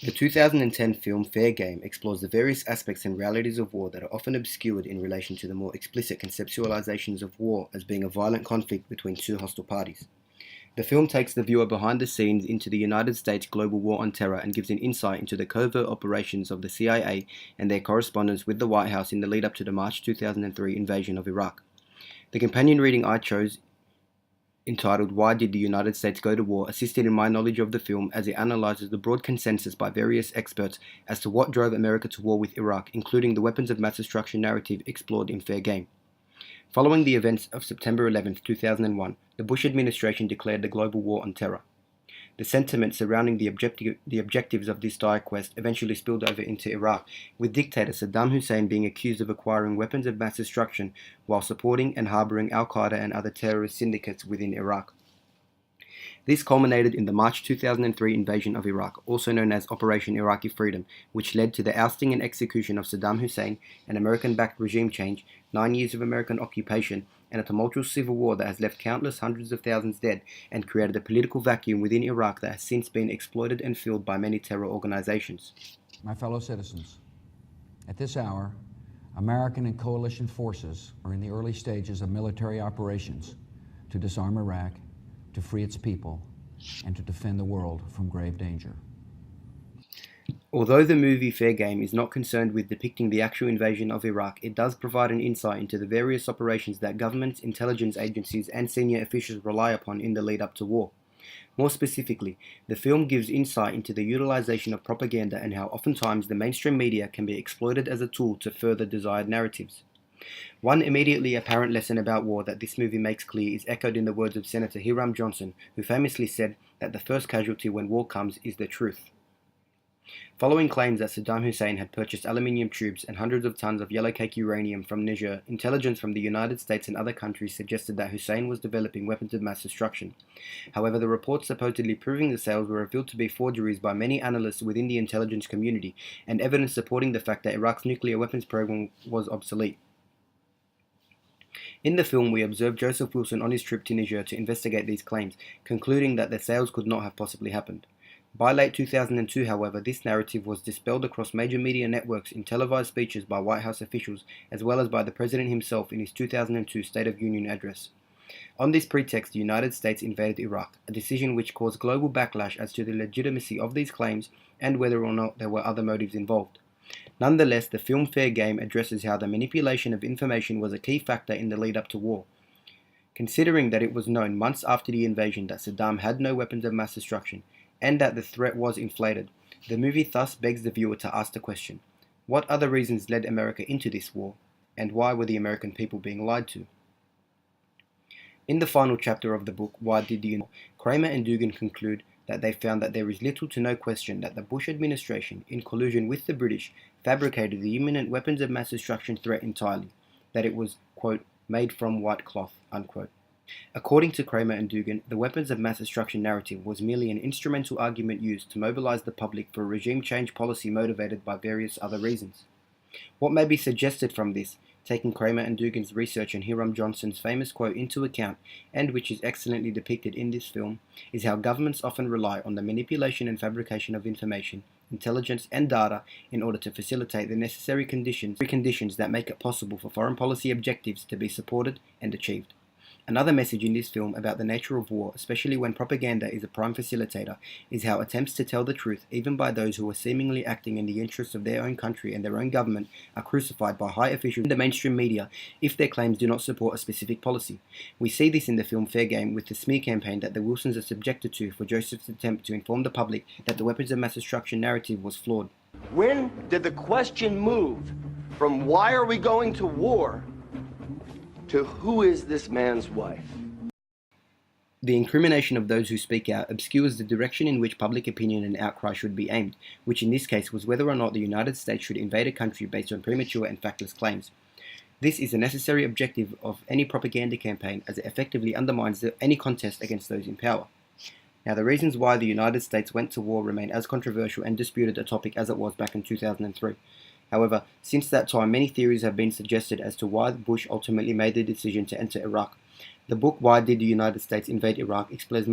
The 2010 film Fair Game explores the various aspects and realities of war that are often obscured in relation to the more explicit conceptualizations of war as being a violent conflict between two hostile parties. The film takes the viewer behind the scenes into the United States global war on terror and gives an insight into the covert operations of the CIA and their correspondence with the White House in the lead up to the March 2003 invasion of Iraq. The companion reading I chose, entitled Why Did the United States Go to War, assisted in my knowledge of the film as it analyzes the broad consensus by various experts as to what drove America to war with Iraq, including the weapons of mass destruction narrative explored in Fair Game. Following the events of September 11, 2001, the Bush administration declared the global war on terror. The sentiment surrounding the objectives of this dire quest eventually spilled over into Iraq, with dictator Saddam Hussein being accused of acquiring weapons of mass destruction while supporting and harboring al-Qaeda and other terrorist syndicates within Iraq. This culminated in the March 2003 invasion of Iraq, also known as Operation Iraqi Freedom, which led to the ousting and execution of Saddam Hussein, an American-backed regime change, 9 years of American occupation, and a tumultuous civil war that has left countless hundreds of thousands dead and created a political vacuum within Iraq that has since been exploited and filled by many terror organizations. My fellow citizens, at this hour, American and coalition forces are in the early stages of military operations to disarm Iraq, to free its people, and to defend the world from grave danger. Although the movie Fair Game is not concerned with depicting the actual invasion of Iraq, it does provide an insight into the various operations that governments, intelligence agencies, and senior officials rely upon in the lead up to war. More specifically, the film gives insight into the utilization of propaganda and how oftentimes the mainstream media can be exploited as a tool to further desired narratives. One immediately apparent lesson about war that this movie makes clear is echoed in the words of Senator Hiram Johnson, who famously said that the first casualty when war comes is the truth. Following claims that Saddam Hussein had purchased aluminium tubes and hundreds of tons of yellow cake uranium from Niger, intelligence from the United States and other countries suggested that Hussein was developing weapons of mass destruction. However, the reports supposedly proving the sales were revealed to be forgeries by many analysts within the intelligence community, and evidence supporting the fact that Iraq's nuclear weapons program was obsolete. In the film, we observe Joseph Wilson on his trip to Niger to investigate these claims, concluding that the sales could not have possibly happened. By late 2002, however, this narrative was dispelled across major media networks in televised speeches by White House officials, as well as by the President himself in his 2002 State of Union address. On this pretext, the United States invaded Iraq, a decision which caused global backlash as to the legitimacy of these claims and whether or not there were other motives involved. Nonetheless, the film Fair Game addresses how the manipulation of information was a key factor in the lead up to war. Considering that it was known months after the invasion that Saddam had no weapons of mass destruction, and that the threat was inflated, the movie thus begs the viewer to ask the question, what other reasons led America into this war, and why were the American people being lied to? In the final chapter of the book, Why Did the United States, Cramer and Dugan conclude that they found that there is little to no question that the Bush administration, in collusion with the British, fabricated the imminent weapons of mass destruction threat entirely, that it was, quote, made from white cloth, unquote. According to Cramer and Dugan, the weapons of mass destruction narrative was merely an instrumental argument used to mobilize the public for a regime change policy motivated by various other reasons. What may be suggested from this, taking Cramer and Dugan's research and Hiram Johnson's famous quote into account, and which is excellently depicted in this film, is how governments often rely on the manipulation and fabrication of information, intelligence, and data in order to facilitate the necessary conditions that make it possible for foreign policy objectives to be supported and achieved. Another message in this film about the nature of war, especially when propaganda is a prime facilitator, is how attempts to tell the truth, even by those who are seemingly acting in the interests of their own country and their own government, are crucified by high officials in the mainstream media if their claims do not support a specific policy. We see this in the film Fair Game with the smear campaign that the Wilsons are subjected to for Joseph's attempt to inform the public that the weapons of mass destruction narrative was flawed. When did the question move from why are we going to war to who is this man's wife? The incrimination of those who speak out obscures the direction in which public opinion and outcry should be aimed, which in this case was whether or not the United States should invade a country based on premature and factless claims. This is a necessary objective of any propaganda campaign as it effectively undermines any contest against those in power. Now, the reasons why the United States went to war remain as controversial and disputed a topic as it was back in 2003. However, since that time, many theories have been suggested as to why Bush ultimately made the decision to enter Iraq. The book Why Did the United States Invade Iraq explores